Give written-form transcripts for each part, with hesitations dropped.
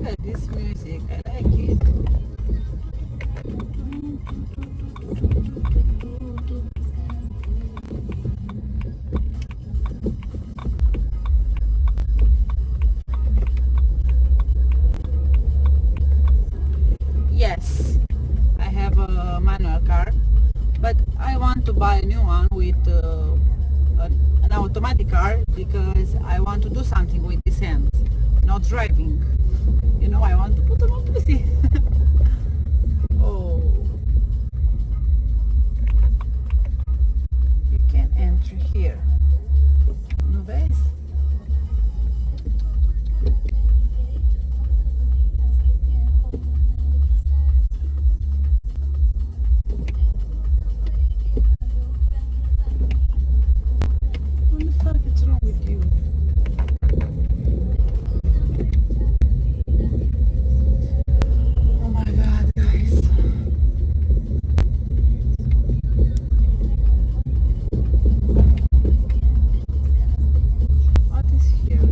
at this music. I like it. Yes, I have a manual car, but I want to buy a new one with an automatic car because I want to do something with these hands, not driving. You know, I want to put on a pussy. Oh, you can enter here. No ves? What the fuck is wrong with you? Oh my god, guys. What is here?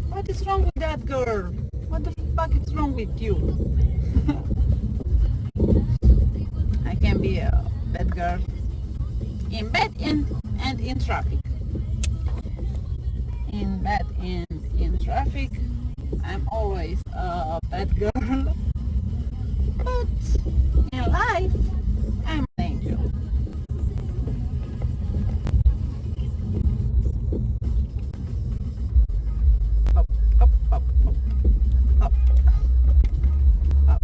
What is wrong with that girl? What the fuck is wrong with you? I can be a bad girl in bed and in traffic. In bed and in traffic, I'm always a bad girl. But in life, I'm an angel. Up, up, up, up, up, up.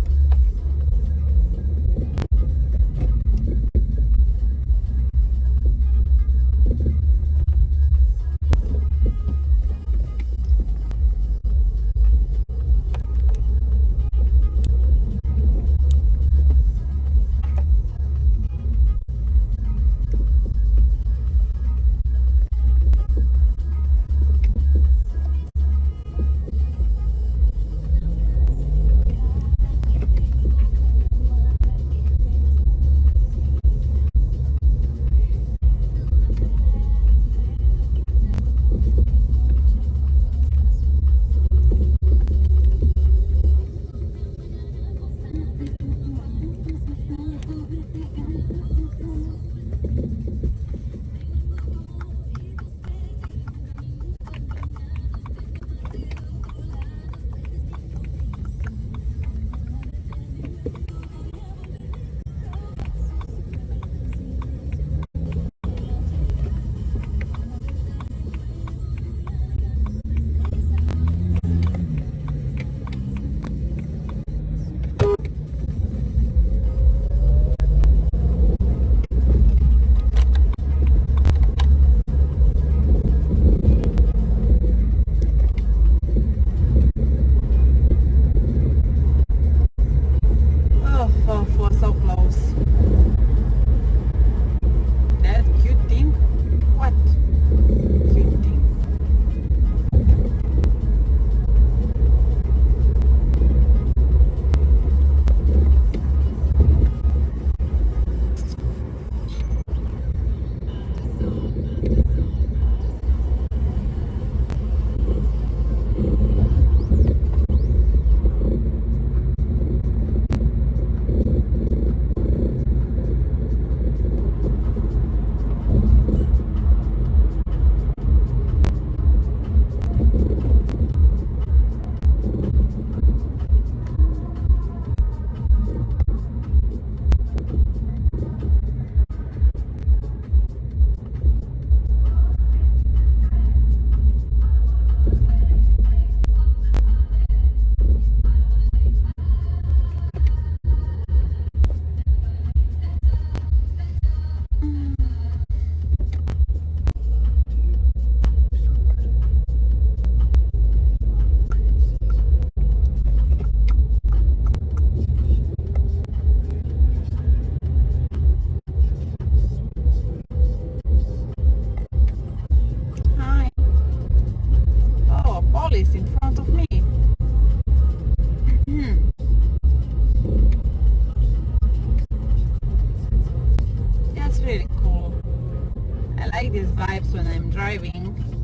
I like these vibes when I'm driving.